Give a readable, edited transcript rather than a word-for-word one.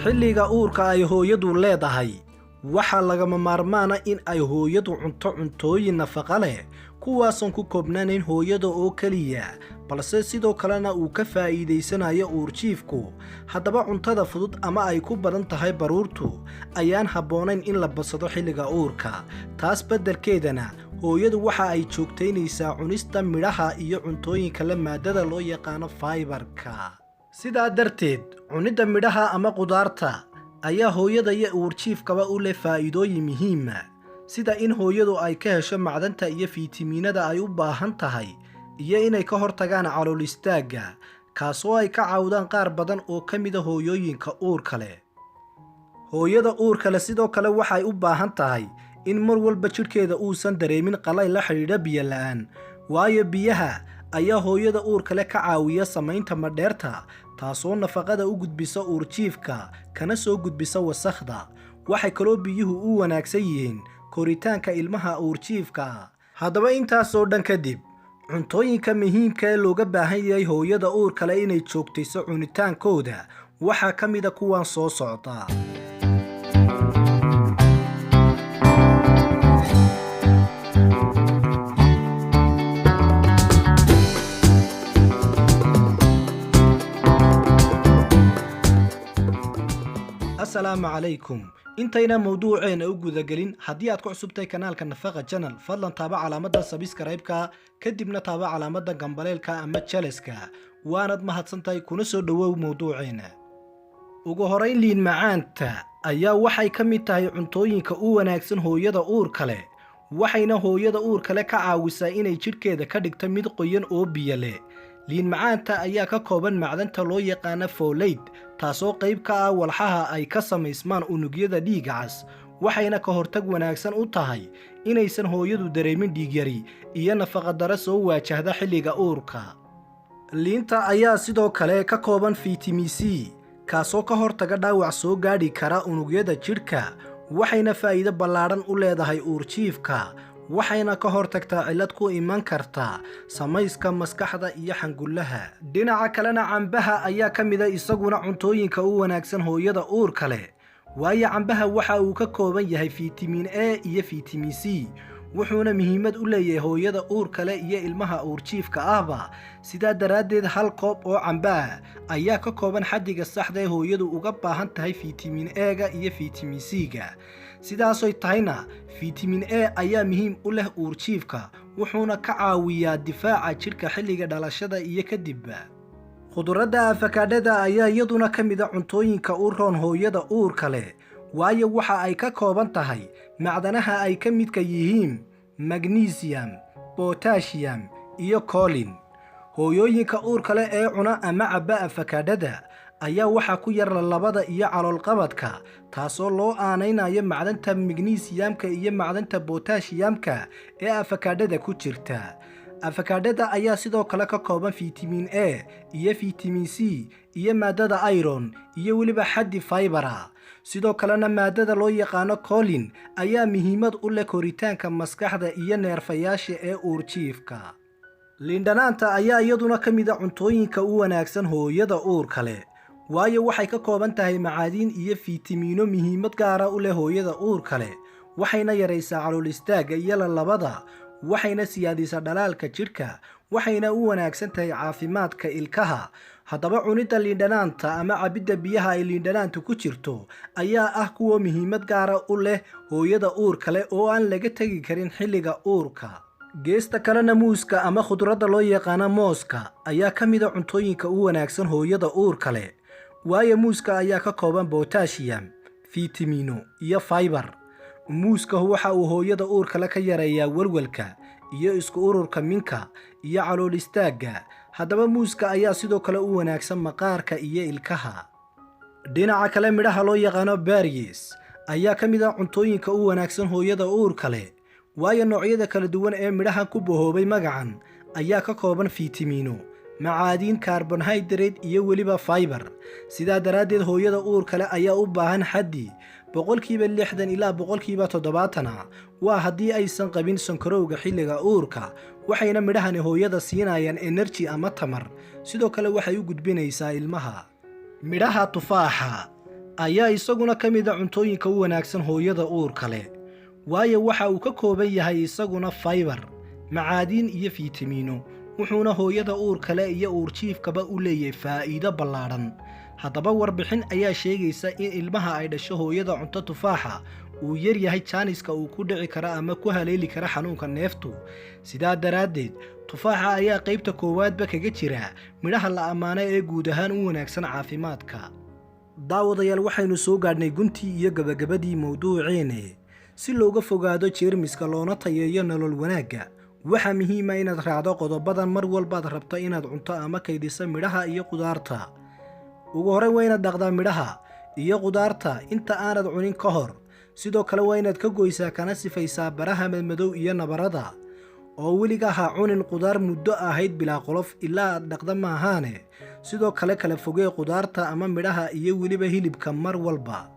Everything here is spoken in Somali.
xilliga uurka ay hooyadu leedahay waxa lagama maarmaana in ay hooyadu cunto cuntooyin nafaqo leh kuwaasan ku koobnaanayn hooyada oo kaliya balse sidoo kalena uu ka faa'iideysanayo uurjiifku haddaba cuntada fudud ama ay ku badan tahay baruurtu ayaan habboonayn in la badsado xilliga uurka taas beddelkeedana hooyadu waxa ay joogtaynaysaa cunista midhaha iyo cuntooyinka la maadada loo yaqaano fiberka sidaa darteed cunidda midhaha ama qudaarta ayaa hooyada iyo uurjiifkaba u leh faa'iidooyin muhiima sida in hooyadu ay ka hesho macdanta iyo fiitamiinada ay u baahan tahay iyo inay ka hortagaan calool istaagga kaasoo ay ka caawdaan qaar badan oo ka mida hooyooyinka uurka leh hooyada uurka leh sidoo kale waxay u baahan tahay in mar walba jidhkeeda uusan dareemin qalayl la xidhiidha biyo la'aan waayo biyaha ayaa hooyada uurka leh ka caawiya samaynta madheerta taasoo nafaqada u gudbisa uurjiifka kana soo gudbisa wasakhda waxay kaloo biyuhu u wanaagsan yihiin koritaanka ilmaha uurjiifka haddaba intaasoo dhan kadib cuntooyinka muhiimka ee looga baahan yahay hooyada uurka leh inay joogtayso cunitaankooda waxaa ka mida kuwan soo socda السلام عليكم intayna mawduuceena u gudagelin haddii aad ku cusubtay kanaalka nafaqa channel fadlan taaba calaamada subscribe-ka kadibna taaba calaamada gambaleelka ama jeleska waanad mahadsantahay kuna soo dhawow mawduuceena ugu horeyn liin macaanta ayaa waxay ka mid tahay cuntooyinka u wanaagsan hooyada uurka leh waxayna hooyada uurka leh ka caawisaa inay jidhkeeda ka dhigto mid qoyan oo biyo leh liin macaanta ayaa ka kooban macdanta loo yaqaano folate taasoo qayb ka ah walxaha ay ka samaysmaan unugyada dhiigga cas waxayna ka hortag wanaagsan u tahay inaysan hooyadu dareemin dhiig yari iyo nafaqa darro soo waajahda xilliga uurka liinta ayaa sidoo kale ka kooban fitamiin C kaasoo ka hortaga dhaawac soo gaadhi kara unugyada jidhka waxayna faa'iido ballaadhan u leedahay uurjiifka waxayna ka hortagtaa cillad ku iman karta samayska maskaxda iyo xangullaha dhinaca kalena cambaha ayaa ka mida isaguna cuntooyinka u wanaagsan hooyada uurka leh waayo cambaha waxa uu ka kooban yahay fitamiin A iyo fitamiin C wuxuuna muhiimad u leeyahay hooyada uurka leh iyo ilmaha uurjiifka ahba sidaa daraaddeed hal koob oo camba ayaa ka kooban xaddiga saxda ee hooyadu uga baahan tahay fitamiin A-ga iyo fitamiin C-ga sidaasoy tahayna fitamiin A ayaa muhiim u leh uurjiifka wuxuuna ka caawiyaa difaaca jidhka xilliga dhalashada iyo kadibba khudradda afakaadhada ayaa iyaduna ka mida cuntooyinka u roon hooyada uurka leh waayo waxa ay ka kooban tahay macdanaha ay ka midka yihiin magnesium potassium iyo colin hooyooyinka uurka leh ee cuna ama cabba afakaadhada ayaa waxaa ku yar labada iyo caloolqabadka taasoo loo aanaynayo macdanta magnesiumka iyo macdanta potassiumka ee afakaadhada ku jirta afakaadhada ayaa sidoo kale ka kooban fitamiin A iyo fitamiin C iyo maadada iron iyo weliba xaddi fibera sidoo kalena maadada loo yaqaano colin ayaa muhiimad u leh koritaanka maskaxda iyo neerfayaasha ee uurjiifka liindhanaanta ayaa iyaduna ka mida cuntooyinka u wanaagsan hooyada uurka leh waayo waxay ka kooban tahay macaadiin iyo fitamiino muhiimad gaara u leh hooyada uurka leh waxayna yaraysaa calool istaagga iyo lalabada waxayna siyaadisaa dhalaalka jidhka waxayna u wanaagsan tahay caafimaadka ilkaha haddaba cunidda liindhanaanta ama cabidda biyaha ay liindhanaantu ku jirto ayaa ah kuwa muhiimad gaara u leh hooyada uurka leh oo aan laga tegi karin xilliga uurka geesta kalena muuska ama khudradda loo yaqaano mooska ayaa ka mida cuntooyinka u wanaagsan hooyada uurka leh waayo muuska ayaa ka kooban potassium fitamiino iyo fiber muuska waxa uu hooyada uurka leh ka yareeyaa walwalka iyo isku ururka minka iyo calool istaagga haddaba muuska ayaa sidoo kale u wanaagsan maqaarka iyo ilkaha dhinaca kale midhaha loo yaqaano berries ayaa ka mid ah cuntooyinka u wanaagsan hooyada uurka leh waayo noocyada kala duwan ee midhahan ku bahoobay magacan ayaa ka kooban fitamiino macaadiin carbohydrate iyo weliba fiber sidaa daraaddeed hooyada uurka leh ayaa u baahan xaddi 60% ilaa 70% waa haddii aysan qabin sonkorowga xilliga uurka waxayna midhahani hooyada siinayaan energy ama tamar sidoo kale waxay u gudbinaysaa ilmaha midhaha tufaaxa ayaa isaguna ka mid a cuntooyinka u wanaagsan hooyada uurka leh, waayo waxa uu ka kooban yahay isaguna faybar, macaadiin iyo fiitamiino, wuxuuna hooyada uurka leh iyo uurjiifkaba u leeyahay faa'iido ballaadhan. haddaba warbixin ayaa sheegaysa in ilmaha ay dhasho hooyada cunto tufaaxa uu yar yahay jaaniska uu ku dhici kara ama ku haleeli kara xanuunka neeftu. sidaa daraaddeed tufaaxa ayaa qaybta koowaadba kaga jira midhaha la ammaano ee guud ahaan u wanaagsan caafimaadka. daawadayaal, waxaynu soo gaadhnay guntii iyo gabagabadii mawduuceene. si looga fogaado jeermiska loona tayeeyo nolol wanaagga, waxaa muhiima inaad raacdo qodobadan mar walbaad rabto inaad cunto ama kaydiso midhaha iyo qudaarta. ugu horrayn waa inaad dhaqdaa midhaha iyo qudaarta inta aanad cunin ka hor. sidoo kale waa inaad ka goysaa kana sifaysaa baraha madmadow iyo nabarada. oo weligaa ha cunin qudaar muddo ahayd bilaa qolof ilaa aad dhaqda maahaane. sidoo kale kala fogee qudaarta ama midhaha iyo weliba hilibka mar walba.